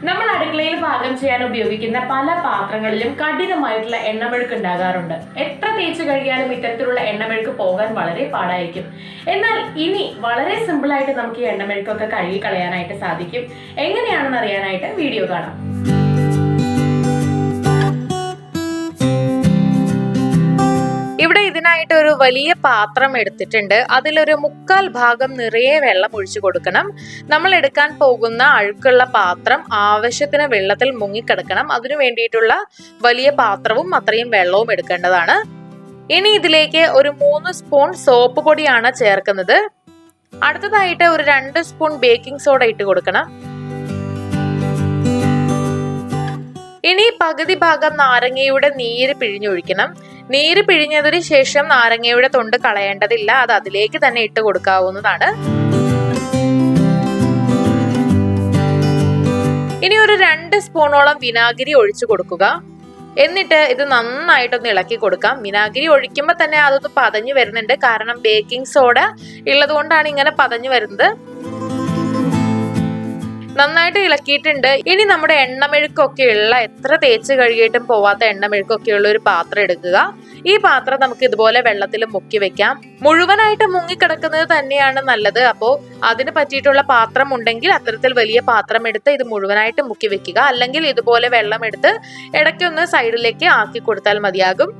നമ്മൾ അടുക്കളയിൽ പാകം ചെയ്യാൻ ഉപയോഗിക്കുന്ന പല പാത്രങ്ങളിലും കഠിനമായിട്ടുള്ള എണ്ണമെഴുക്ക് ഉണ്ടാകാറുണ്ട്. എത്ര തേച്ച് കഴുകിയാലും ഇത്തരത്തിലുള്ള എണ്ണമെഴുക്ക് പോകാൻ വളരെ പാടായിരിക്കും. എന്നാൽ ഇനി വളരെ സിമ്പിൾ ആയിട്ട് നമുക്ക് ഈ എണ്ണമെഴുക്കൊക്കെ കഴുകി കളയാനായിട്ട് സാധിക്കും. എങ്ങനെയാണെന്ന് അറിയാനായിട്ട് വീഡിയോ കാണാം. ഇവിടെ ഇതിനായിട്ട് ഒരു വലിയ പാത്രം എടുത്തിട്ടുണ്ട്. അതിലൊരു 1/4 ഭാഗം നിറയെ വെള്ളം ഒഴിച്ചു കൊടുക്കണം. നമ്മൾ എടുക്കാൻ പോകുന്ന അഴുക്കുള്ള പാത്രം ആവശ്യത്തിന് വെള്ളത്തിൽ മുങ്ങിക്കിടക്കണം. അതിനു വേണ്ടിയിട്ടുള്ള വലിയ പാത്രവും അത്രയും വെള്ളവും എടുക്കേണ്ടതാണ്. ഇനി ഇതിലേക്ക് ഒരു 3 സ്പൂൺ സോപ്പ് പൊടിയാണ് ചേർക്കുന്നത്. അടുത്തതായിട്ട് ഒരു 2 സ്പൂൺ ബേക്കിംഗ് സോഡ ഇട്ട് കൊടുക്കണം. ഇനി പകുതി ഭാഗം നാരങ്ങയുടെ നീര് പിഴിഞ്ഞൊഴിക്കണം. നീര് പിഴിഞ്ഞതിന് ശേഷം നാരങ്ങയുടെ തൊണ്ട് കളയേണ്ടതില്ല, അത് അതിലേക്ക് തന്നെ ഇട്ട് കൊടുക്കാവുന്നതാണ്. ഇനി ഒരു 2 സ്പൂണോളം വിനാഗിരി ഒഴിച്ചു കൊടുക്കുക. എന്നിട്ട് ഇത് നന്നായിട്ടൊന്ന് ഇളക്കി കൊടുക്കാം. വിനാഗിരി ഒഴിക്കുമ്പോൾ തന്നെ അതൊന്ന് പതഞ്ഞു വരുന്നുണ്ട്, കാരണം ബേക്കിംഗ് സോഡ ഉള്ളത് കൊണ്ടാണ് ഇങ്ങനെ പതഞ്ഞു വരുന്നത്. നന്നായിട്ട് ഇളക്കിയിട്ടുണ്ട്. ഇനി നമ്മുടെ എണ്ണമെഴുക്കൊക്കെ ഉള്ള, എത്ര തേച്ച് കഴുകിയിട്ടും പോവാത്ത എണ്ണമെഴുക്കൊക്കെ ഉള്ള ഒരു പാത്രം എടുക്കുക. ഈ പാത്രം നമുക്ക് ഇതുപോലെ വെള്ളത്തിൽ മുക്കി വെക്കാം. മുഴുവനായിട്ട് മുങ്ങിക്കിടക്കുന്നത് തന്നെയാണ് നല്ലത്. അപ്പോൾ അതിന് പറ്റിയിട്ടുള്ള പാത്രം ഉണ്ടെങ്കിൽ അത്തരത്തിൽ വലിയ പാത്രം എടുത്ത് ഇത് മുഴുവനായിട്ട് മുക്കി വെക്കുക. അല്ലെങ്കിൽ ഇതുപോലെ വെള്ളം എടുത്ത് ഇടയ്ക്കൊന്ന് സൈഡിലേക്ക് ആക്കി കൊടുത്താൽ മതിയാകും.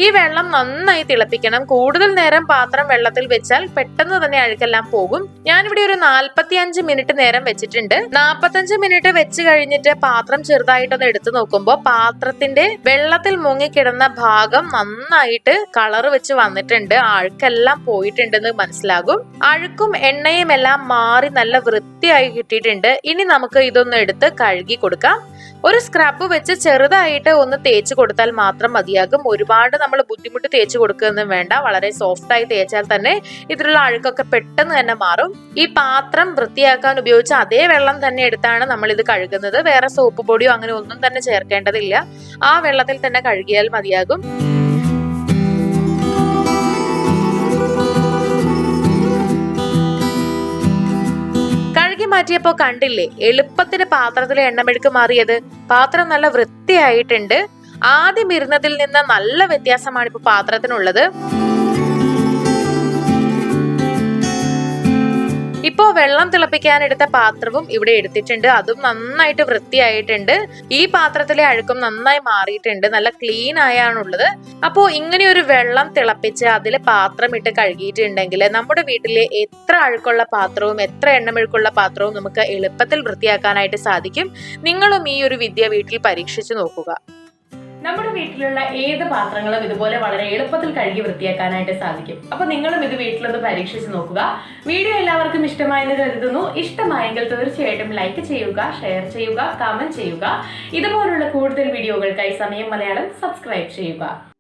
ഈ വെള്ളം നന്നായി തിളപ്പിക്കണം. കൂടുതൽ നേരം പാത്രം വെള്ളത്തിൽ വെച്ചാൽ പെട്ടെന്ന് തന്നെ അഴുക്കെല്ലാം പോകും. ഞാനിവിടെ ഒരു 45 മിനിറ്റ് നേരം വെച്ചിട്ടുണ്ട്. 45 മിനിറ്റ് വെച്ച് കഴിഞ്ഞിട്ട് പാത്രം ചെറുതായിട്ടൊന്ന് എടുത്തു നോക്കുമ്പോൾ പാത്രത്തിന്റെ വെള്ളത്തിൽ മുങ്ങിക്കിടന്ന ഭാഗം നന്നായിട്ട് കളർ വെച്ച് വന്നിട്ടുണ്ട്. അഴുക്കെല്ലാം പോയിട്ടുണ്ടെന്ന് മനസ്സിലാകും. അഴുക്കും എണ്ണയും എല്ലാം മാറി നല്ല വൃത്തിയായി കിട്ടിയിട്ടുണ്ട്. ഇനി നമുക്ക് ഇതൊന്ന് എടുത്ത് കഴുകി കൊടുക്കാം. ഒരു സ്ക്രബ് വെച്ച് ചെറുതായിട്ട് ഒന്ന് തേച്ച് കൊടുത്താൽ മാത്രം മതിയാകും. ഒരുപാട് നമ്മൾ ബുദ്ധിമുട്ട് തേച്ച് കൊടുക്കുകയൊന്നും വേണ്ട. വളരെ സോഫ്റ്റ് ആയി തേച്ചാൽ തന്നെ ഇതിലുള്ള അഴുക്കൊക്കെ പെട്ടെന്ന് തന്നെ മാറും. ഈ പാത്രം വൃത്തിയാക്കാൻ ഉപയോഗിച്ച അതേ വെള്ളം തന്നെ എടുത്താണ് നമ്മൾ ഇത് കഴുകുന്നത്. വേറെ സോപ്പ് പൊടിയോ അങ്ങനെ ഒന്നും തന്നെ ചേർക്കേണ്ടതില്ല. ആ വെള്ളത്തിൽ തന്നെ കഴുകിയാൽ മതിയാകും. മാറ്റിയപ്പോ കണ്ടില്ലേ, എളുപ്പത്തിന് പാത്രത്തിലെ എണ്ണമെഴുക്ക് മാറിയത്. പാത്രം നല്ല വൃത്തിയായിട്ടുണ്ട്. ആദ്യം ഇരുന്നതിൽ നിന്ന് നല്ല വ്യത്യാസമാണ് ഇപ്പൊ പാത്രത്തിനുള്ളത്. ഇപ്പോ വെള്ളം തിളപ്പിക്കാൻ എടുത്ത പാത്രവും ഇവിടെ എടുത്തിട്ടുണ്ട്. അതും നന്നായിട്ട് വൃത്തിയായിട്ടുണ്ട്. ഈ പാത്രത്തിലെ അഴുക്കും നന്നായി മാറിയിട്ടുണ്ട്. നല്ല ക്ലീൻ ആയാണുള്ളത്. അപ്പോ ഇങ്ങനെ ഒരു വെള്ളം തിളപ്പിച്ച് അതിൽ പാത്രം ഇട്ട് കഴുകിയിട്ടുണ്ടെങ്കിൽ നമ്മുടെ വീട്ടിലെ എത്ര അഴുക്കുള്ള പാത്രവും എത്ര എണ്ണമെഴുക്കുള്ള പാത്രവും നമുക്ക് എളുപ്പത്തിൽ വൃത്തിയാക്കാനായിട്ട് സാധിക്കും. നിങ്ങളും ഈ ഒരു വിദ്യ വീട്ടിൽ പരീക്ഷിച്ചു നോക്കുക. നമ്മുടെ വീട്ടിലുള്ള ഏത് പാത്രങ്ങളും ഇതുപോലെ വളരെ എളുപ്പത്തിൽ കഴുകി വൃത്തിയാക്കാനായിട്ട് സാധിക്കും. അപ്പൊ നിങ്ങളും ഇത് വീട്ടിലൊന്ന് പരീക്ഷിച്ച് നോക്കുക. വീഡിയോ എല്ലാവർക്കും ഇഷ്ടമായെന്ന് കരുതുന്നു. ഇഷ്ടമായെങ്കിൽ തീർച്ചയായിട്ടും ലൈക്ക് ചെയ്യുക, ഷെയർ ചെയ്യുക, കമന്റ് ചെയ്യുക. ഇതുപോലുള്ള കൂടുതൽ വീഡിയോകൾക്കായി സമയം മലയാളം സബ്സ്ക്രൈബ് ചെയ്യുക.